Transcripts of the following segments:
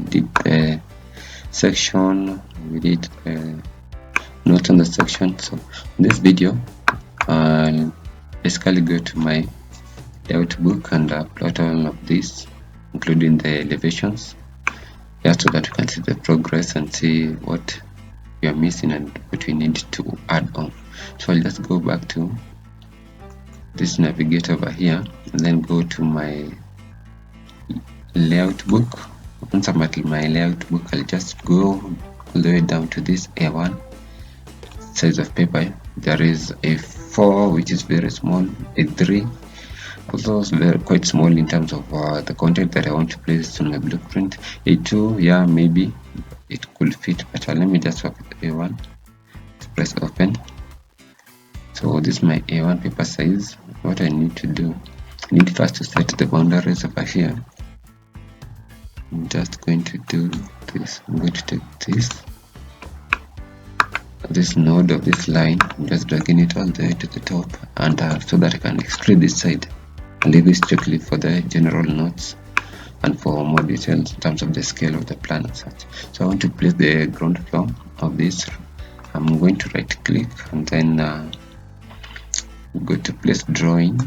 did the section, we did notes on the section. So in this video I'll basically go to my layout book and plot all of this, including the elevations, just so that you can see the progress and see what we are missing and what we need to add on. So I'll just go back to this navigator over here and then go to my layout book. Once I'm at my layout book, I'll just go all the way down to this A1 size of paper. There is a 4 which is very small, a 3 also very quite small in terms of the content that I want to place on my blueprint, a 2, yeah, maybe it could fit, but let me just work with A1. Press open. So this is my A1 paper size. What I need to do, I need first to set the boundaries over here. I'm just going to do this. I'm going to take this node of this line, I'm just dragging it all the way to the top, and so that I can exclude this side and leave it strictly for the general notes and for more details in terms of the scale of the plan and such. So I want to place the ground floor of this. I'm going to right click and then go to place drawing,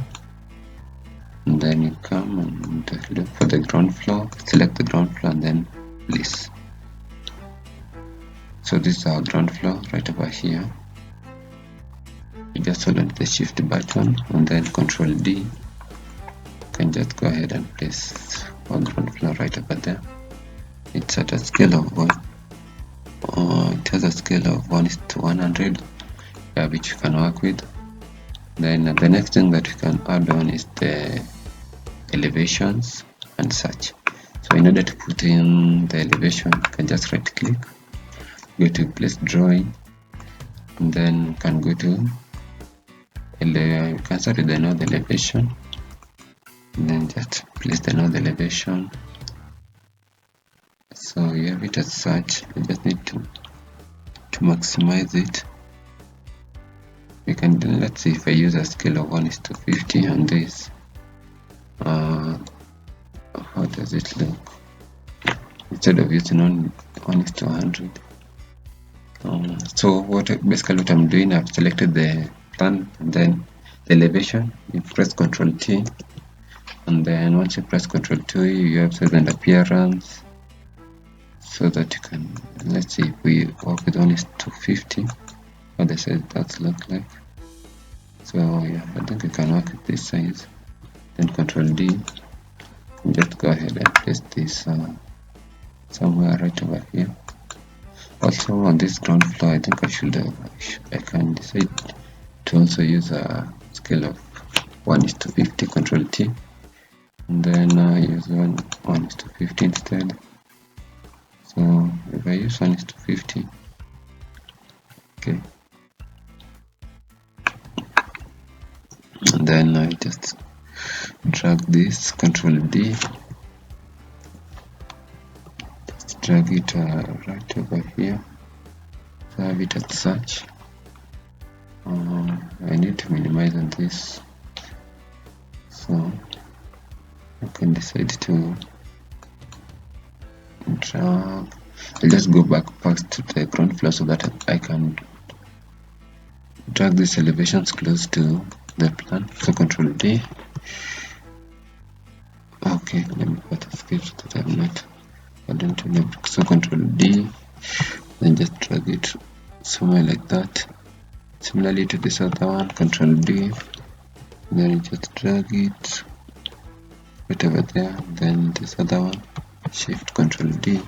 and then you come and look for the ground floor, select the ground floor and then place. So this is our ground floor right over here. You just hold on the shift button and then Control D. You can just go ahead and place our ground floor right over there. It's at a scale of 1. It has a scale of 1:100, which you can work with. Then the next thing that we can add on is the elevations and such. So in order to put in the elevation, you can just right click, go to place drawing, and then you can go to you can start with the node elevation, and then just place the node elevation. So you have it as such. You just need to maximize it. You can, let's see if I use a scale of 1:50 on this. How does it look? Instead of using 1:100. So basically what I'm doing, I've selected the plan and then the elevation. You press Ctrl T, and then once you press Ctrl T, you have size and appearance, so that you can, let's see if we work with 1:50, what the size does look like. So yeah, I think we can work with this size. Then Ctrl D, and just go ahead and place this somewhere right over here. Also on this ground floor, I think I can decide to also use a scale of 1:50, Ctrl T, and then use 1:50 instead. So if I use 1:50, okay, and then I just drag this, Ctrl D, just drag it right over here, so I have it as such. I need to minimize on this, so I can decide to drag. I'll just go back past to the ground floor so that I can drag these elevations close to the plan. So Control D. Okay, let me put a script that I'm not adding to the book. So Control D, then just drag it somewhere like that. Similarly to this other one, Control D, then you just drag it right over there. Then this other one, Shift Control D,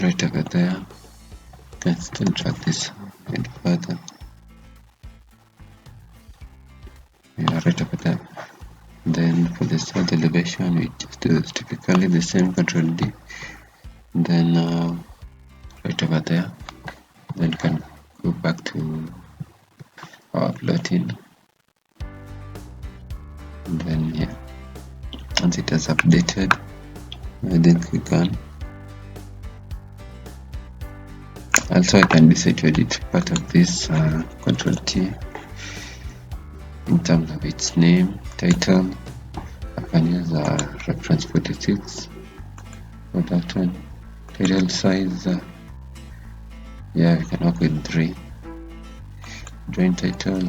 right over there. You can still drag this a bit further. Yeah, right over there. Then for the third elevation, we just do typically the same, Control D, then right over there. Then you can go back to our plotting, and then yeah, once it has updated, I think we can. Also, I can decide to edit part of this, Control T, in terms of its name, title. I can use reference 46, for that one. Title size, yeah, we can work with 3. Join title,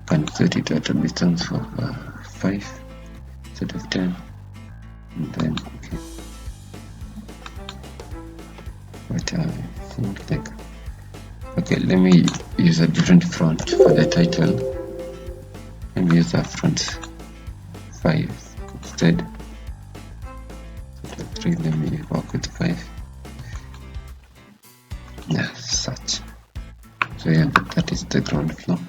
can set it at a distance of 5 instead of 10, and then okay. But I think like, okay, let me use a different font for the title. Let me use a font 5 instead. 3, let me work with 5. Yeah, such. So yeah, that is the ground floor.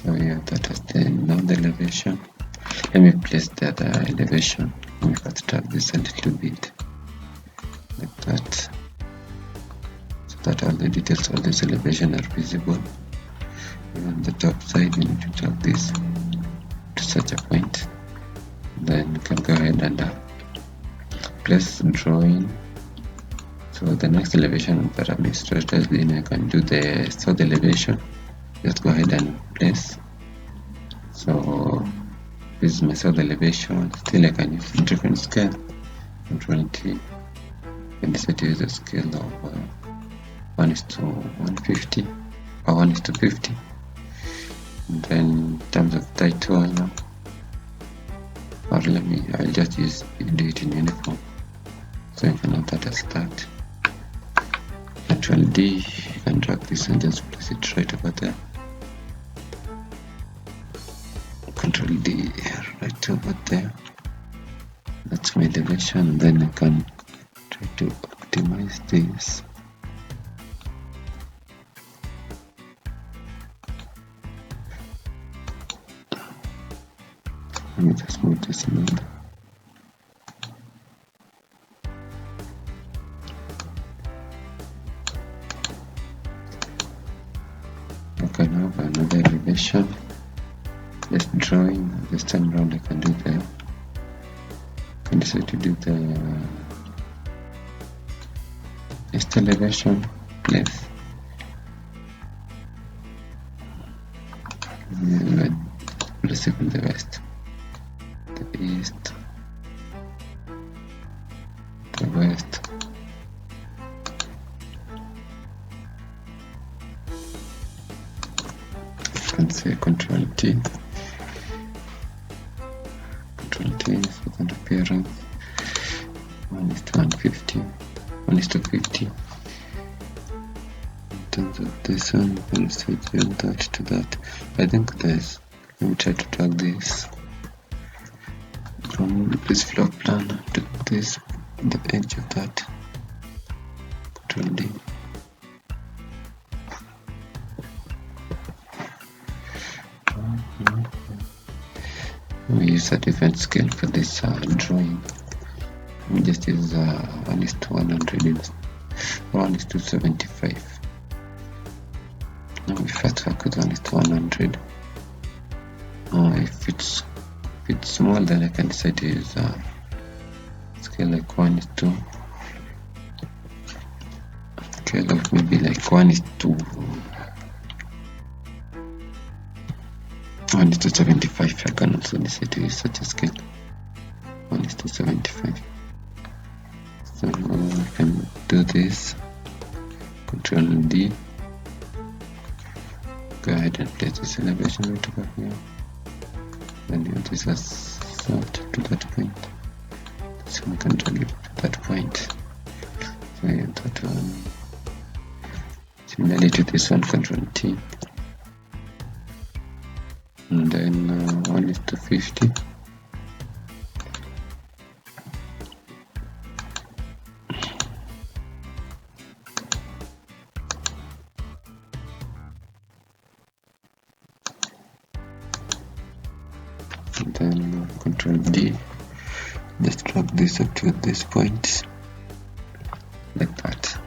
So yeah, that is the north elevation. Let me place the other elevation. Let me fast track this a little bit, like that, so that all the details of this elevation are visible. Even the top side, we need to track this to such a point. Then you can go ahead and place drawing. So the next elevation that I've illustrated, then I can do the south elevation. Just go ahead and place. So this is my south elevation. Still I can use a different scale, Control T. I decide to use a scale of 1:150 or 1:50. And then in terms of title, or I'll just do it in uniform. So you can have that as that. Control D, you can drag this and just place it right over there. Control D, right over there. That's my elevation. Then I can try to optimize this. Let me just move this in. Okay, now for another elevation. Just drawing. This time around, I can do the. I can decide to do the east elevation. Place. Place it in the west. The east, the west, you can say Control T, second appearance, 1:150, 1:50. In terms of this one, you can say that to that. I think there's, let me try to drag this from this floor plan to this, the edge of that. Control D. We use a different scale for this drawing. We just use 1:100, 1:75. Now we first work with 1:100. If it's small, then I can decide to use a scale like 1:2. Scale of maybe like 1:75. I can also decide to use such a scale, 1:75. So I can do this. Control D. Go ahead and place this elevation right over here. Then you this as sort to that point. So we can drag it to that point. So yeah, that one. Similarly to this one, Control T. And then 1:50. And then Control D. Just drag this up to this point, like that.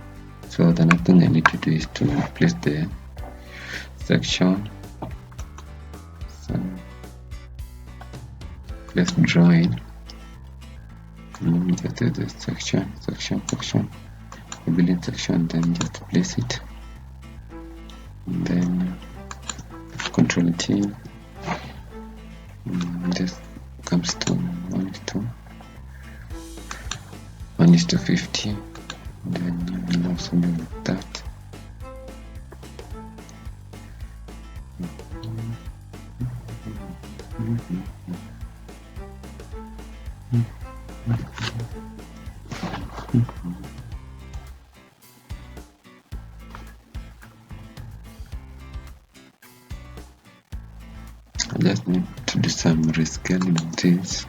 So the next thing I need to do is to place the section. Place drawing. Just do the section, the building section, then just place it. And then Control T. Just comes to 1:2. 1:50, then you will have something like that. I just need to do some rescaling of this.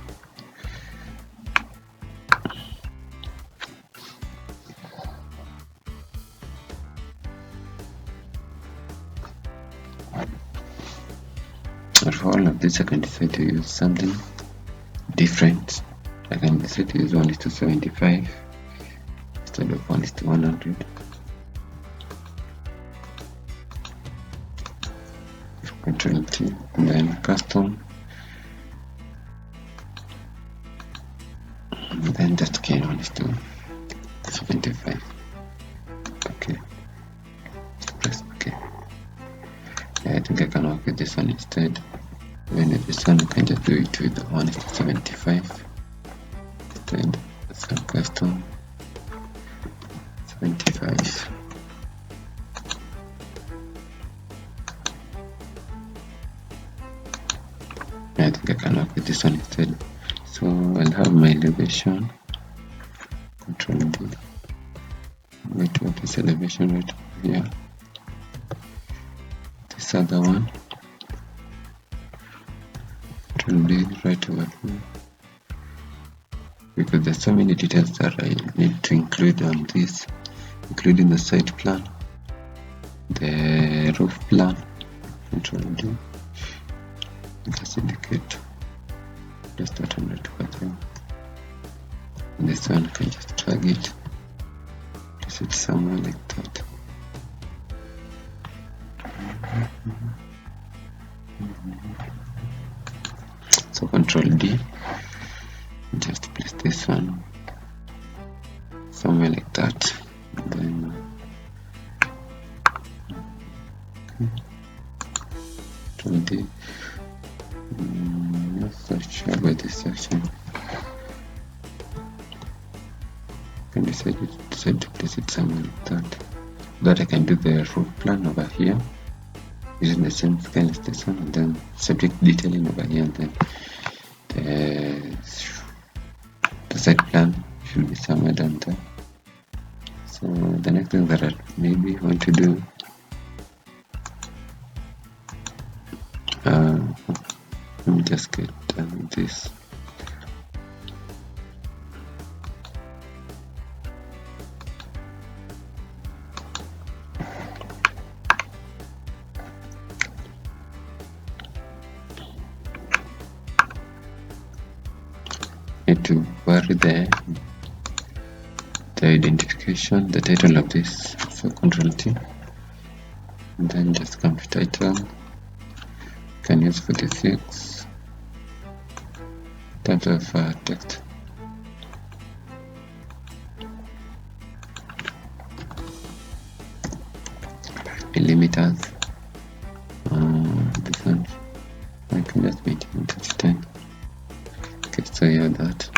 For all of this, I can decide to use something different. I can decide to use 1:75 instead of 1:100. Control T, and then custom, and then just key 1:75. Okay, press OK. I think I can work with this one instead. Even with this one, I can just do it with 1:75 instead. So custom 75. I think I can work with this one instead. So I'll have my elevation. Control D. Wait, what is elevation right here? This other one. Control D right over here. Because there's so many details that I need to include on this, including the site plan, the roof plan. Control D. Just indicate just that 100%. This one can just drag it, place it somewhere like that. So Control D, just place this one somewhere like that. And then Control D. Not so sure about this section. I can decide to place it somewhere like that. That I can do the roof plan over here using the same scale as this one, and then subject detailing over here, and then the site plan should be somewhere down there. So the next thing that I maybe want to do, let me just get done with this. Need to vary the identification, the title of this. So Control T, and then just come to title. Can use 46 in terms of text. Millimeters. This one I can just make it into 10. Okay, so yeah, that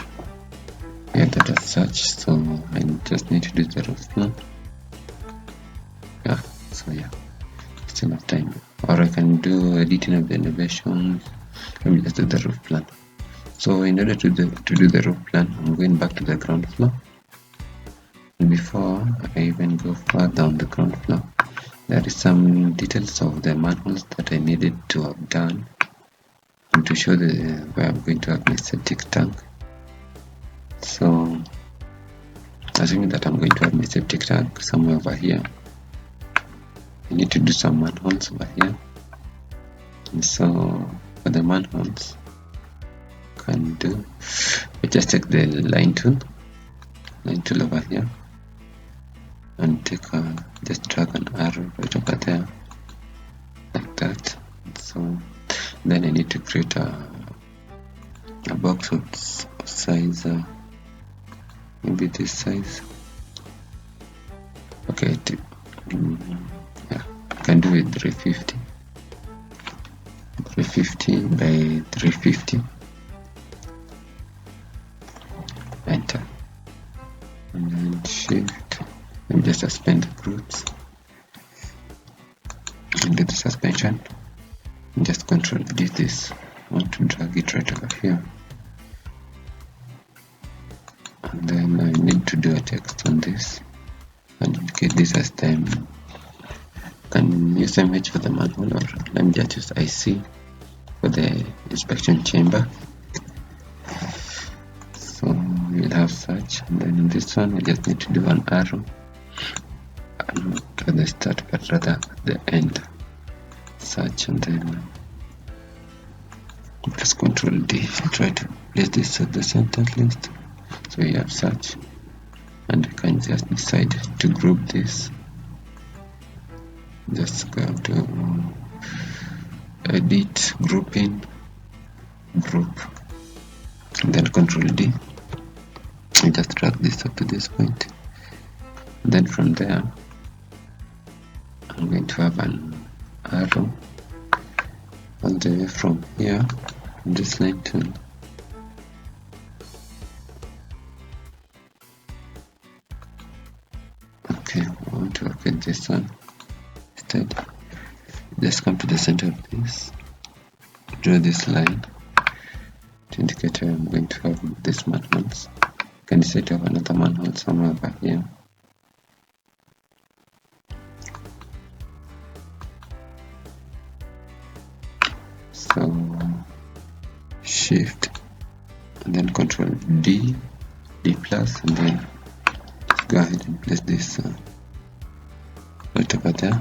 as such. So I just need to do the roof plan. Yeah, so yeah, still enough time. Or I can do editing of the elevations. Let me just do the roof plan. So in order to do the roof plan, I'm going back to the ground floor. And before I even go further on the ground floor, there is some details of the manholes that I needed to have done, and to show where I'm going to have my septic tank. So assuming that I'm going to have my septic tank somewhere over here, I need to do some manholes over here. And so for the manholes, I just take the line tool over here, and just drag an arrow right over there like that. So then I need to create a box of size, maybe this size. Okay, yeah, I can do it 350 by 350. Enter. suspend the groups and do the suspension. And just Control D this. I want to drag it right over here, and then I need to do a text on this and indicate this as time. Can use MH for the manual, or let me just use IC for the inspection chamber. So we'll have such, and then in this one we just need to do an arrow, not at the start but rather at the end, such, and then press Control D. Try to place this at the center at least. So we have such, and we can just decide to group this. Just go to edit, grouping, group, and then Control D, and just drag this up to this point. And then from there I'm going to have an arrow all the way from here, this line to okay, I want to work with this one. Instead, just come to the center of this, draw this line to indicate where I'm going to have this manholes. You can decide to have another manhole somewhere over here. So Shift and then Control D, D plus, and then just go ahead and place this right over there.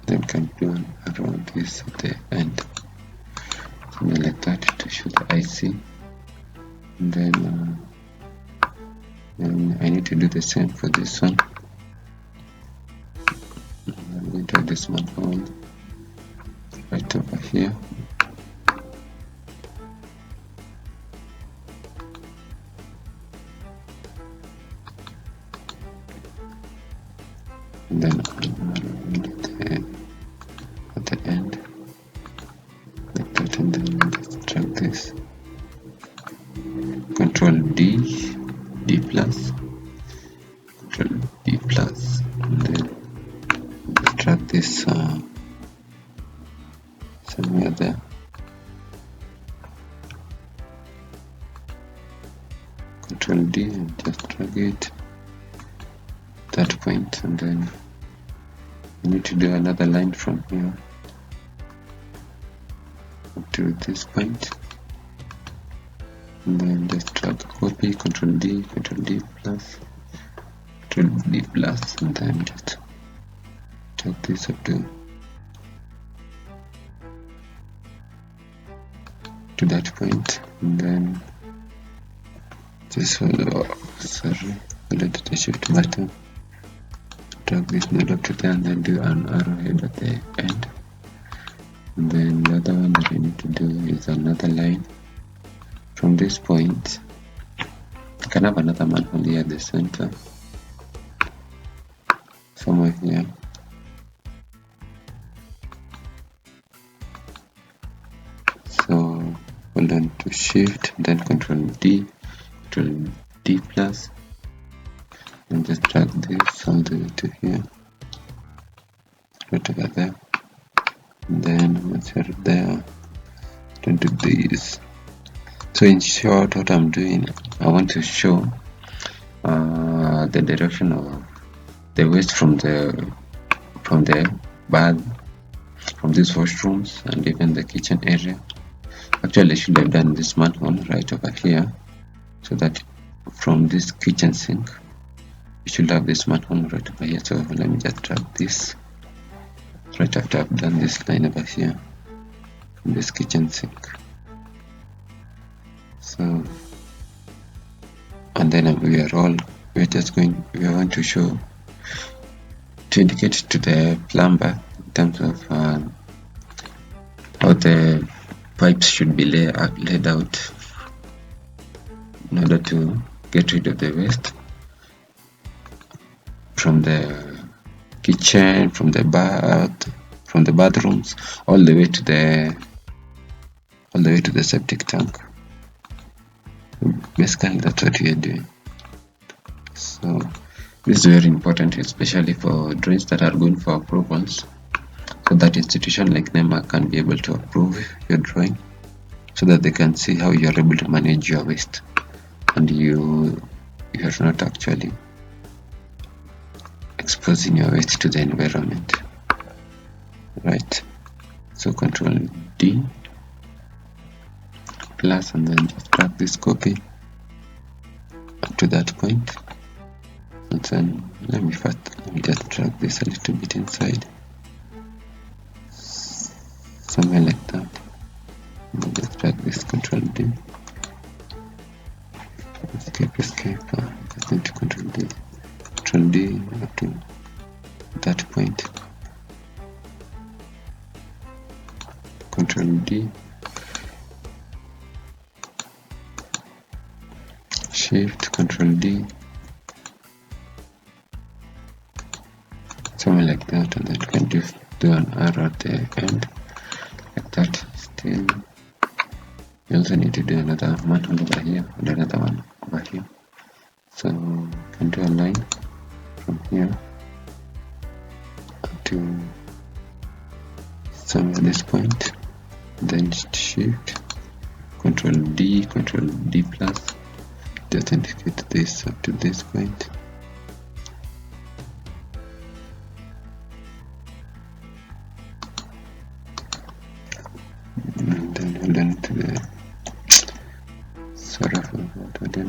Then can do an arrow this at the end, something like that, to show the IC. And then I need to do the same for this one. I'm going to add this manhole right over here. And then at the end, like that, and then just drag this. Control D, D plus, Control D plus, and then just drag this somewhere there. Control D and just drag it that point, and then you need to do another line from here up to this point, and then just drag copy, Control D plus, Control D plus, and then just drag this up to that point, and then just hold the shift button, drag this node up to there, and then do an arrowhead at the end. And then the other one that I need to do is another line from this point. I can have another manhole here at the center, somewhere here. So hold on to Shift, then Control D plus, and just drag this all the way to here, right over there. And then once you're there, don't do this. So in short, what I'm doing, I want to show the direction of the waste from the bath, from these washrooms, and even the kitchen area. Actually, I should have done this manhole right over here, so that from this kitchen sink you should have this manhole right over here. So let me just drag this right after I've done this line over here from this kitchen sink. So, and then we are going to show, to indicate to the plumber in terms of how the pipes should be laid out in order to get rid of the waste from the kitchen, from the bath, from the bathrooms, all the way to the septic tank. Basically that's what we are doing. So this is very important, especially for drawings that are going for approvals, so that institution like NEMA can be able to approve your drawing, so that they can see how you are able to manage your waste and you are not actually exposing your waste to the environment, right? So Control D plus, and then just drag this copy up to that point, and then let me just drag this a little bit inside, somewhere like that. And then just drag this, Control D, escape, just need to Control D up to that point, Control D, Shift, Control D, something like that, and then you can just do an arrow at the end like that. Still, you also need to do another one over here and another one over here. So you can do a line from here to somewhere this point, then Shift, Control D plus, to authenticate this up to this point. And then hold on to the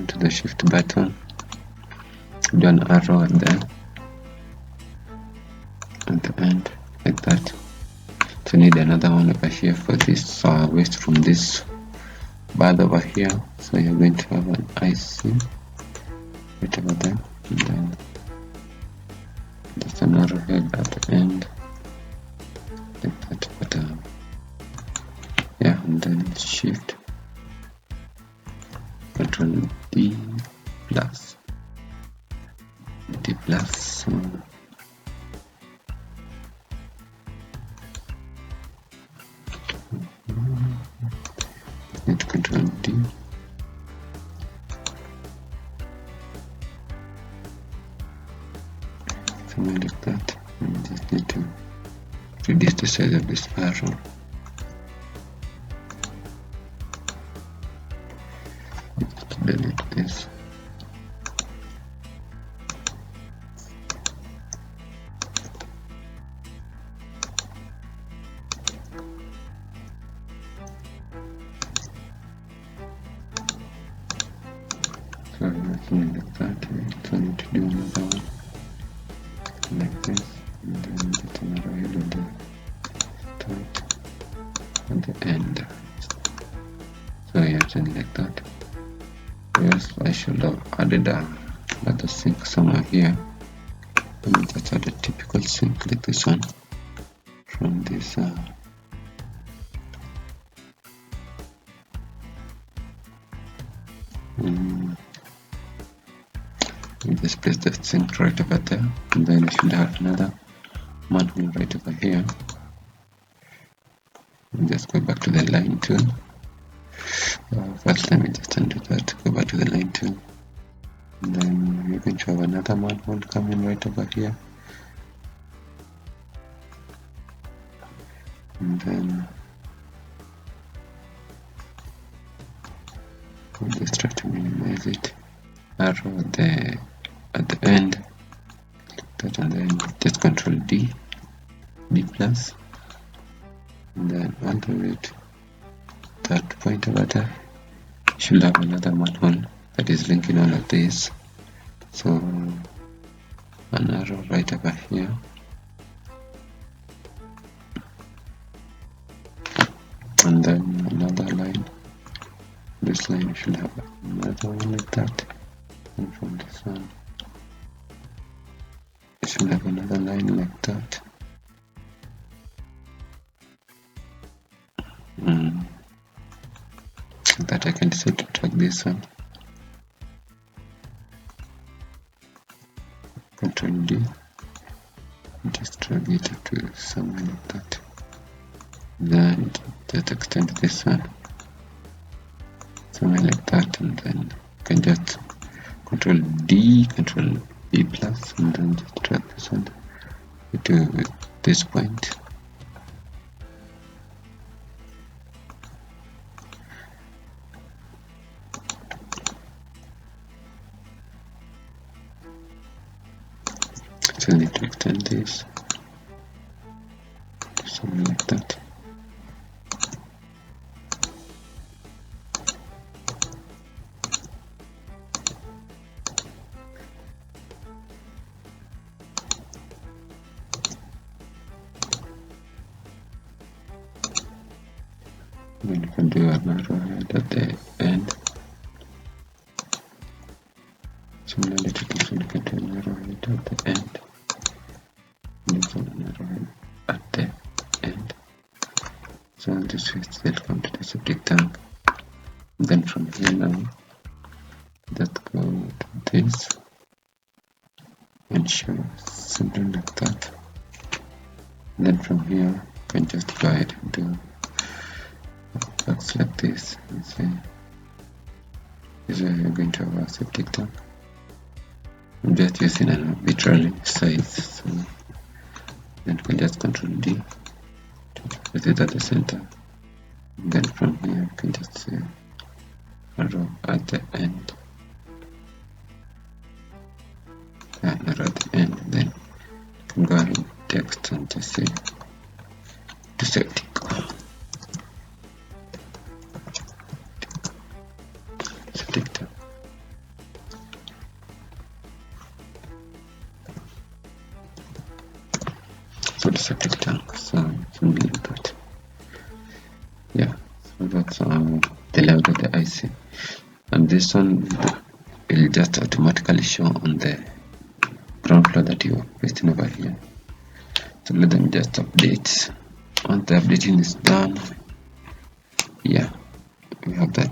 to the Shift button, do an arrow at the end like that. So need another one over here for this waste from this bag over here. So you're going to have an IC right over there, and then just an arrowhead at the end like that. But yeah, and then Shift, Control D plus, so need to Control D, something like that, and just need to reduce the size of this arrow. Just delete this. So nothing like that. So I need to do another one like this, and then get another head on the top and the end. So yeah, something like that. Yes, I should have added another sink somewhere here. Let me just add a typical sink like this one from this just place the sink right over there, and then we should have another manhole right over here. And just go back to the line tool. First, let me just undo that. Go back to the line tool, and then we're going to have another manhole coming right over here, and then we'll just try to minimize it. Arrow at the end, that, and then just Control D plus, and then all the way to that point over there. You should have another manhole that is linking all of this. So an arrow right over here, and then another line. This line should have another one like that, and from this one it should have another line like that. That I can decide to drag this one, Control D, just drag it up to somewhere like that. Then just extend this one something like that, and then you can just Control D, Control B plus, and then just drag this one to this point. So I need to extend this, something like that. Then you can do an arrowhead at the end. Similarly to this one, you can do an arrowhead at the end. And this one, an arrowhead at the end. So this is still come to the septic tank. And then from here now, just go to this and show something like that. And then from here, you can just go ahead and do box like this. And say, this is where you're going to have a septic tank. I'm just using an arbitrary size, so then you can just Control D to put it at the center. And then from here, you can just say arrow at the end. Arrow at the end, then you can go ahead and text and just say to septic. Septic tank. So the septic tank, so something like that. Yeah, so that's the layout of the IC. And this one will just automatically show on the ground floor that you're pasting over here. So let them just update. Once the updating is done, yeah, we have that.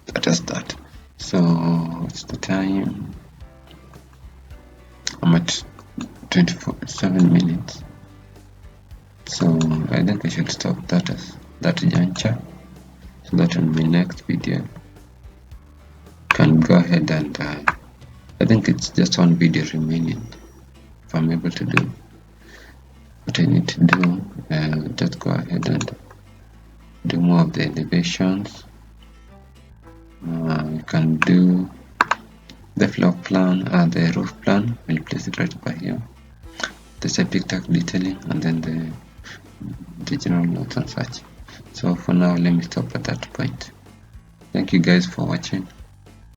That is that. So what's the time? I'm at 27 minutes. So I think I should stop that as that juncture, so that in my next video can go ahead and I think it's just one video remaining. If I'm able to do what I need to do, just go ahead and do more of the elevations. You can do the floor plan, the roof plan. We'll place it right over here. The septic tank detailing, and then the general notes and such. So for now, let me stop at that point. Thank you guys for watching.